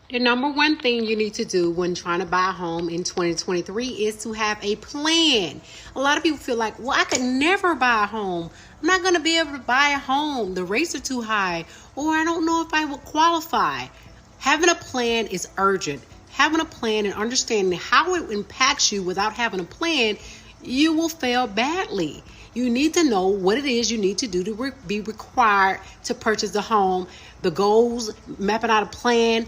The number one thing you need to do when trying to buy a home in 2023 is to have a plan. A lot of people feel like, well, I could never buy a home. I'm not going to be able to buy a home. The rates are too high, or I don't know if I will qualify. Having a plan is urgent. Having a plan and understanding how it impacts you without having a plan, you will fail badly. You need to know what it is you need to do to be required to purchase a home, the goals, mapping out a plan,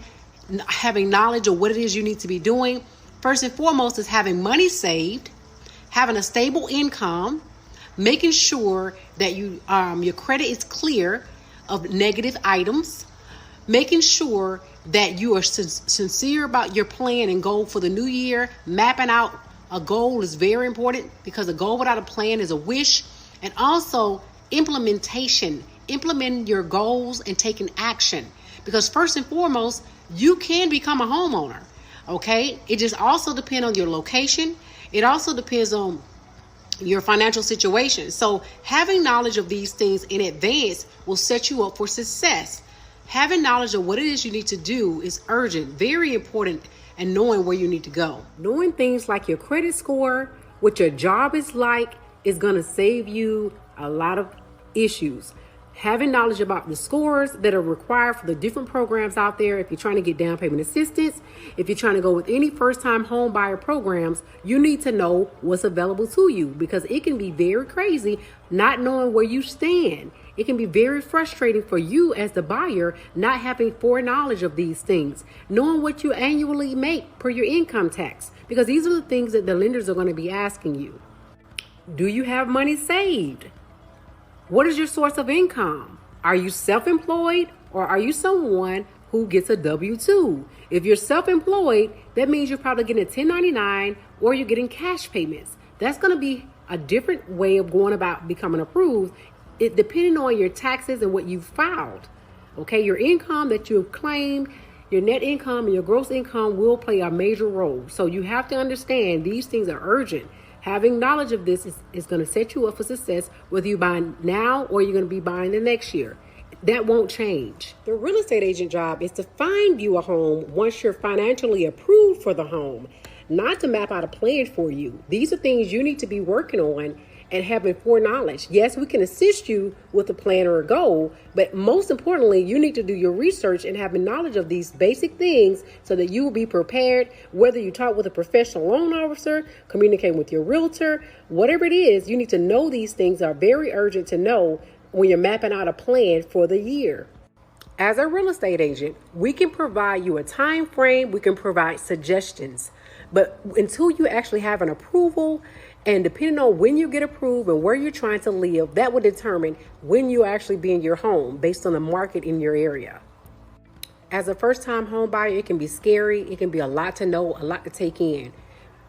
having knowledge of what it is you need to be doing. First and foremost is having money saved, having a stable income, making sure that your credit is clear of negative items, making sure that you are sincere about your plan and goal for the new year. Mapping out a goal is very important, because a goal without a plan is a wish. And also implementation, implementing your goals and taking action, because first and foremost, you can become a homeowner. Okay, it just also depends on your location. It also depends on your financial situation. So having knowledge of these things in advance will set you up for success. Having knowledge of what it is you need to do is urgent, very important, and knowing where you need to go. Knowing things like your credit score, what your job is like, is going to save you a lot of issues. Having knowledge about the scores that are required for the different programs out there. If you're trying to get down payment assistance, if you're trying to go with any first-time home buyer programs, you need to know what's available to you, because it can be very crazy not knowing where you stand. It can be very frustrating for you as the buyer not having foreknowledge of these things, knowing what you annually make per your income tax, because these are the things that the lenders are going to be asking you. Do you have money saved? What is your source of income? Are you self-employed, or are you someone who gets a W-2? If you're self-employed, that means you're probably getting a 1099 or you're getting cash payments. That's going to be a different way of going about becoming approved, depending on your taxes and what you've filed. Okay, your income that you've claimed, your net income and your gross income will play a major role. So you have to understand these things are urgent. Having knowledge of this is going to set you up for success, whether you buy now or you're going to be buying the next year. That won't change. The real estate agent job is to find you a home once you're financially approved for the home, not to map out a plan for you. These are things you need to be working on and having foreknowledge. Yes, we can assist you with a plan or a goal, but most importantly, you need to do your research and having knowledge of these basic things so that you will be prepared, whether you talk with a professional loan officer, communicate with your realtor, whatever it is, you need to know these things are very urgent to know when you're mapping out a plan for the year. As a real estate agent, we can provide you a time frame, we can provide suggestions, but until you actually have an approval, and depending on when you get approved and where you're trying to live, that will determine when you actually be in your home based on the market in your area. As a first-time home buyer, it can be scary. It can be a lot to know, a lot to take in.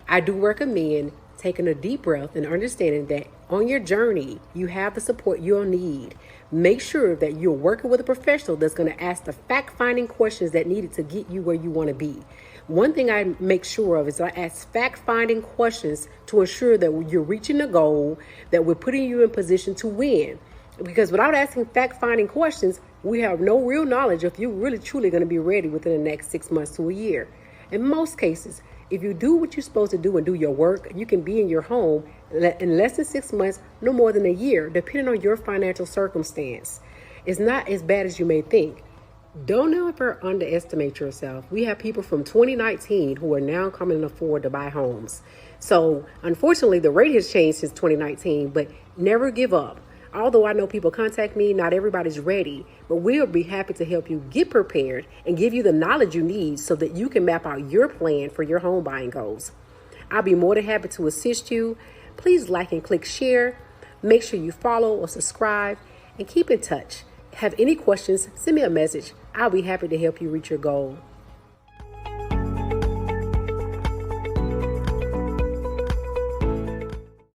I do recommend taking a deep breath and understanding that on your journey, you have the support you'll need. Make sure that you're working with a professional that's going to ask the fact-finding questions that needed to get you where you want to be. One thing I make sure of is I ask fact-finding questions to ensure that you're reaching the goal, that we're putting you in position to win. Because without asking fact-finding questions, we have no real knowledge if you're really truly going to be ready within the next 6 months to a year. In most cases, if you do what you're supposed to do and do your work, you can be in your home in less than 6 months, no more than a year, depending on your financial circumstance. It's not as bad as you may think. Don't ever underestimate yourself. We have people from 2019 who are now coming to afford to buy homes. So unfortunately, the rate has changed since 2019, but never give up. Although I know people contact me, not everybody's ready, but we'll be happy to help you get prepared and give you the knowledge you need so that you can map out your plan for your home buying goals. I'll be more than happy to assist you. Please like and click share. Make sure you follow or subscribe and keep in touch. Have any questions, send me a message. I'll be happy to help you reach your goal.